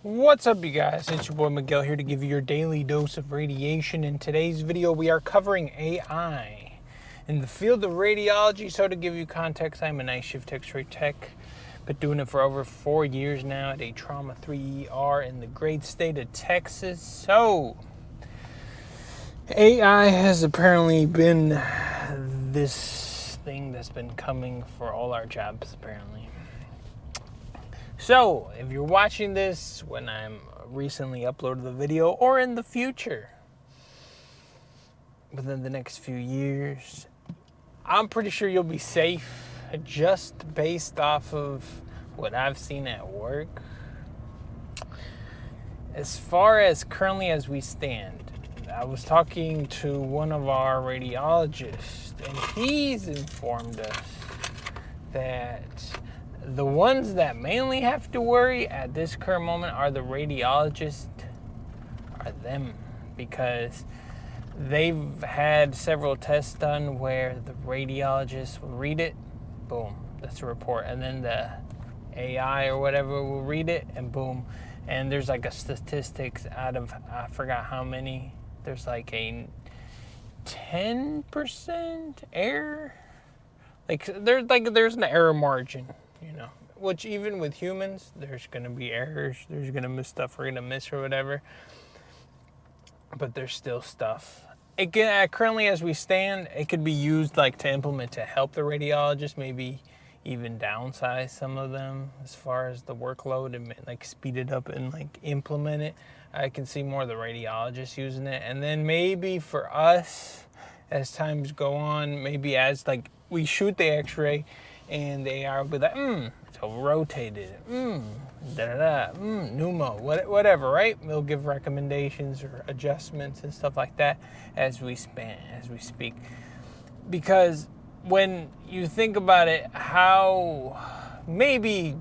What's up, you guys? It's your boy Miguel here to give you your daily dose of radiation. In today's video, we are covering AI in the field of radiology. So to give you context, I'm a night shift Xray tech. Been doing it for over 4 years now at a Trauma 3 ER in the great state of Texas. So AI has apparently been this thing that's been coming for all our jobs, apparently. So, if you're watching this when I'm recently uploaded the video or in the future, within the next few years, I'm pretty sure you'll be safe just based off of what I've seen at work. As far as currently as we stand, I was talking to one of our radiologists, and he's informed us that the ones that mainly have to worry at this current moment are the radiologists, are them, because they've had several tests done where the radiologist will read it, boom, that's a report, and then the AI or whatever will read it, and boom, and there's like a statistics out of, I forgot how many, there's like a 10% error, there's an error margin. You know, which even with humans, there's going to be errors. There's going to miss stuff we're going to miss or whatever. But there's still stuff. It can, currently as we stand, it could be used like to implement to help the radiologist, maybe even downsize some of them as far as the workload and like speed it up and like implement it. I can see more of the radiologists using it. And then maybe for us, as times go on, maybe as like we shoot the X-ray, and the AI will be like, so rotate it, pneumo, whatever, right? They'll give recommendations or adjustments and stuff like that as we speak. Because when you think about it, how maybe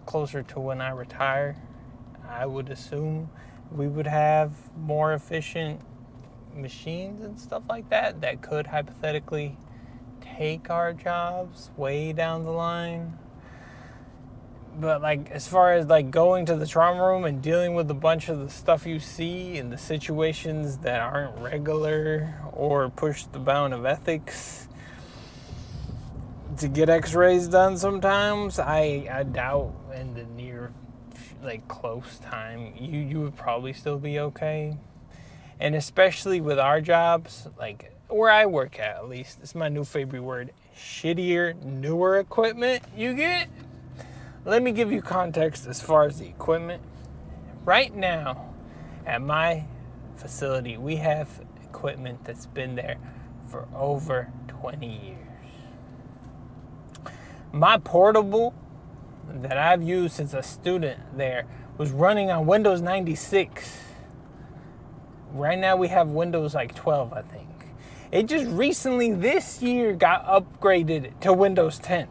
closer to when I retire, I would assume we would have more efficient machines and stuff like that that could hypothetically take our jobs way down the line. But like as far as like going to the trauma room and dealing with a bunch of the stuff you see and the situations that aren't regular or push the bound of ethics to get x-rays done sometimes, I doubt in the near like close time you would probably still be okay. And especially with our jobs, like where I work at least, it's my new favorite word, shittier, newer equipment you get. Let me give you context as far as the equipment. Right now, at my facility, we have equipment that's been there for over 20 years. My portable that I've used since a student there was running on Windows 96. Right now we have Windows like 12, I think. It just recently this year got upgraded to Windows 10.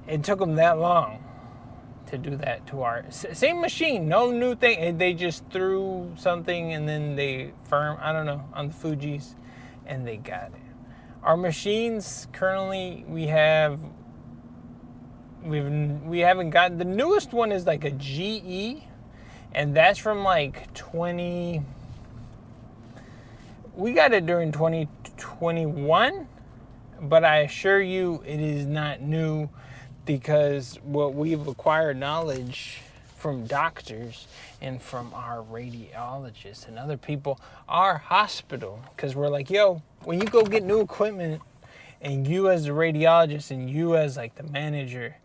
It took them that long to do that to our same machine, no new thing. And they just threw something and then they I don't know, on the Fujis, and they got it. Our machines currently we haven't gotten, the newest one is like a GE, and that's from like we got it during 2021, but I assure you it is not new, because what we've acquired knowledge from doctors and from our radiologists and other people, our hospital, because we're like, yo, when you go get new equipment and you as the radiologist and you as like the manager,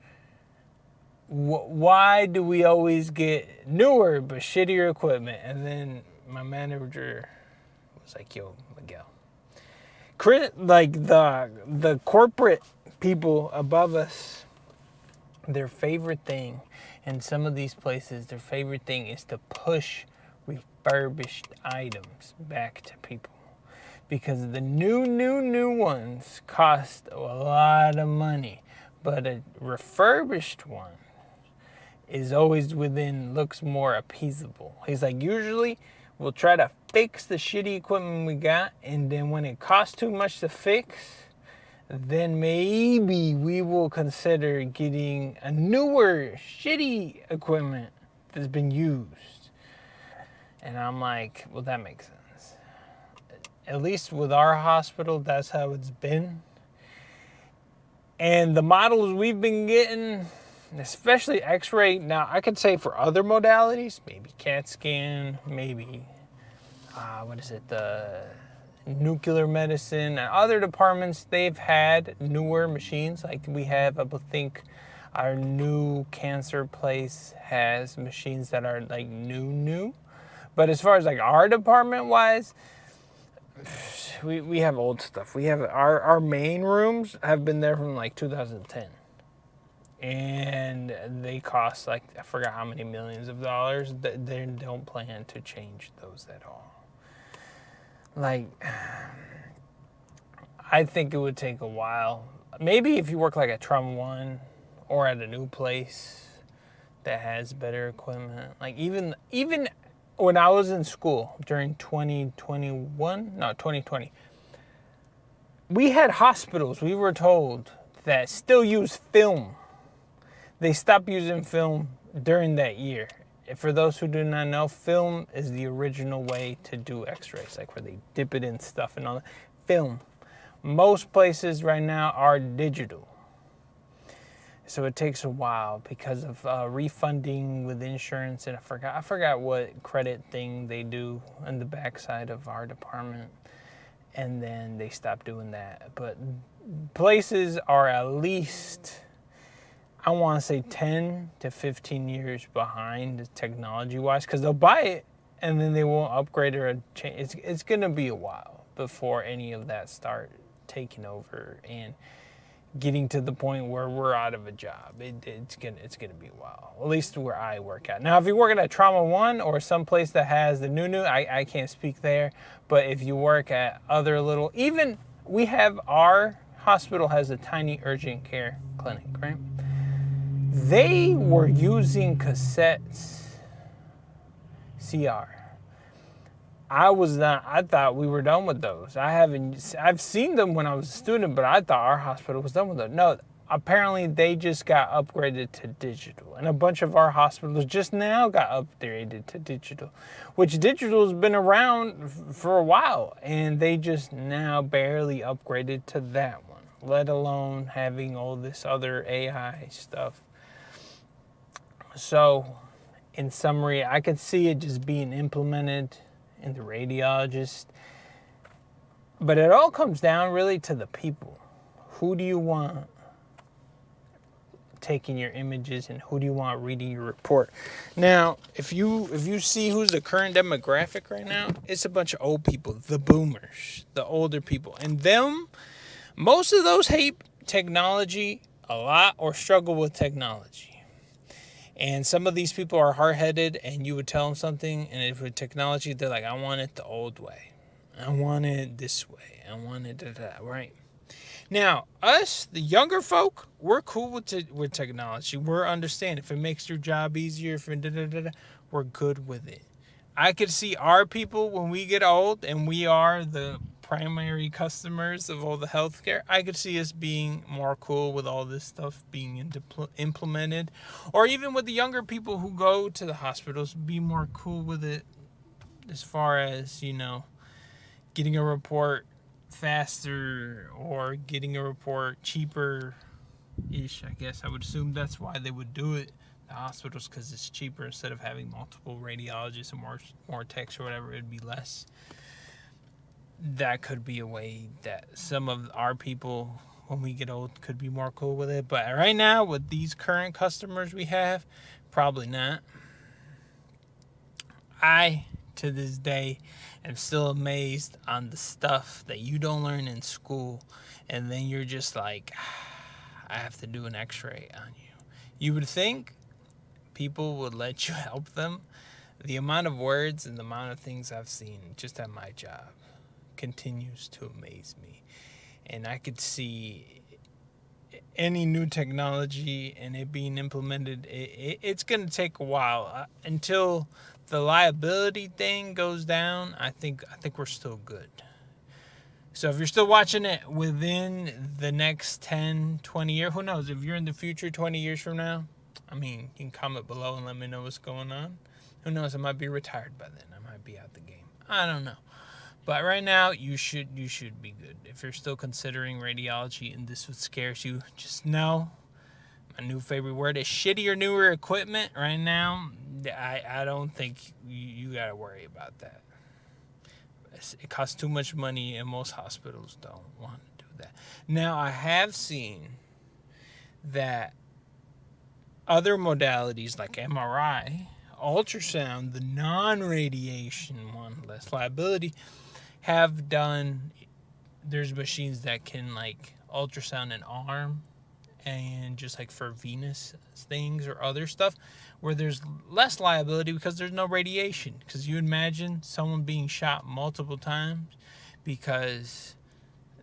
why do we always get newer but shittier equipment? And then my manager was like, yo, Miguel, like the corporate people above us, their favorite thing in some of these places, their favorite thing is to push refurbished items back to people, because the new ones cost a lot of money, but a refurbished one is always looks more appeasable. He's like, usually we'll try to fix the shitty equipment we got, and then when it costs too much to fix, then maybe we will consider getting a newer, shitty equipment that's been used. And I'm like, well, that makes sense. At least with our hospital, that's how it's been. And the models we've been getting, especially Xray, now I could say for other modalities, maybe CAT scan, maybe, the nuclear medicine, and other departments, they've had newer machines. Like we have, I think, our new cancer place has machines that are like new. But as far as like our department wise, we have old stuff. We have our main rooms have been there from like 2010. And they cost like, I forgot how many millions of dollars. They don't plan to change those at all. Like, I think it would take a while. Maybe if you work like at Trauma One or at a new place that has better equipment. Like even when I was in school during 2020, we had hospitals, we were told, that still use film. They stopped using film during that year. For those who do not know, film is the original way to do X-rays, like where they dip it in stuff and all that. Film. Most places right now are digital. So it takes a while because of refunding with insurance, and I forgot what credit thing they do on the backside of our department, and then they stopped doing that. But places are at least, I want to say 10 to 15 years behind technology-wise, because they'll buy it and then they won't upgrade or change. It's going to be a while before any of that start taking over and getting to the point where we're out of a job. It's gonna be a while. At least where I work at. Now, if you're working at Trauma One or some place that has the new, I can't speak there. But if you work at other little, even we have, our hospital has a tiny urgent care clinic, right? They were using cassettes, CR. I thought we were done with those. I've seen them when I was a student, but I thought our hospital was done with them. No, apparently they just got upgraded to digital. And a bunch of our hospitals just now got upgraded to digital, which digital's been around for a while. And they just now barely upgraded to that one, let alone having all this other AI stuff. So, in summary, I could see it just being implemented in the radiologist. But it all comes down really to the people. Who do you want taking your images and who do you want reading your report? Now, if you see who's the current demographic right now, it's a bunch of old people, the boomers, the older people. And most of those hate technology a lot or struggle with technology. And some of these people are hard-headed, and you would tell them something, and if with technology, they're like, I want it the old way. I want it this way. I want it that, right? Now, us, the younger folk, we're cool with technology. We're understanding. If it makes your job easier, we're good with it. I could see our people when we get old, and we are the primary customers of all the healthcare, I could see us being more cool with all this stuff being implemented, or even with the younger people who go to the hospitals, be more cool with it as far as, getting a report faster or getting a report cheaper-ish, I guess. I would assume that's why they would do it, the hospitals, because it's cheaper. Instead of having multiple radiologists and more techs or whatever, it'd be less. That could be a way that some of our people, when we get old, could be more cool with it. But right now, with these current customers we have, probably not. I, to this day, am still amazed on the stuff that you don't learn in school. And then you're just like, I have to do an X-ray on you. You would think people would let you help them. The amount of words and the amount of things I've seen just at my job continues to amaze me. And I could see any new technology and it being implemented, it's going to take a while until the liability thing goes down. I think we're still good. So if you're still watching it within the next 10, 20 years, who knows? If you're in the future 20 years from now, I mean, you can comment below and let me know what's going on. Who knows? I might be retired by then. I might be out the game. I don't know. But right now, you should be good. If you're still considering radiology and this would scares you, just know my new favorite word is shitty or newer equipment. Right now, I don't think you got to worry about that. It costs too much money, and most hospitals don't want to do that. Now, I have seen that other modalities like MRI, ultrasound, the non-radiation one, less liability, have done. There's machines that can like ultrasound an arm, and just like for venous things or other stuff, where there's less liability because there's no radiation. Because you imagine someone being shot multiple times because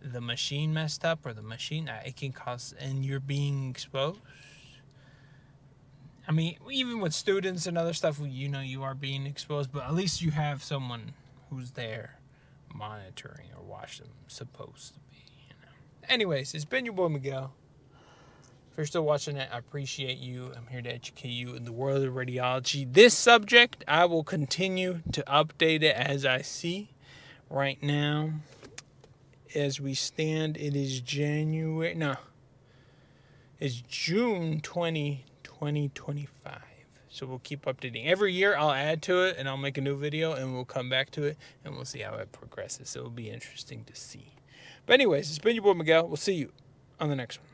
the machine messed up, or the machine, it can cause, and you're being exposed. I mean, even with students and other stuff, you are being exposed, but at least you have someone who's there monitoring or watching them, supposed to be. Anyways, it's been your boy Miguel. If you're still watching it, I appreciate you. I'm here to educate you in the world of radiology. This subject, I will continue to update it as I see. Right now, as we stand, it is it's June 20, 2025. So we'll keep updating. Every year I'll add to it and I'll make a new video and we'll come back to it and we'll see how it progresses. So it'll be interesting to see. But anyways, it's been your boy Miguel. We'll see you on the next one.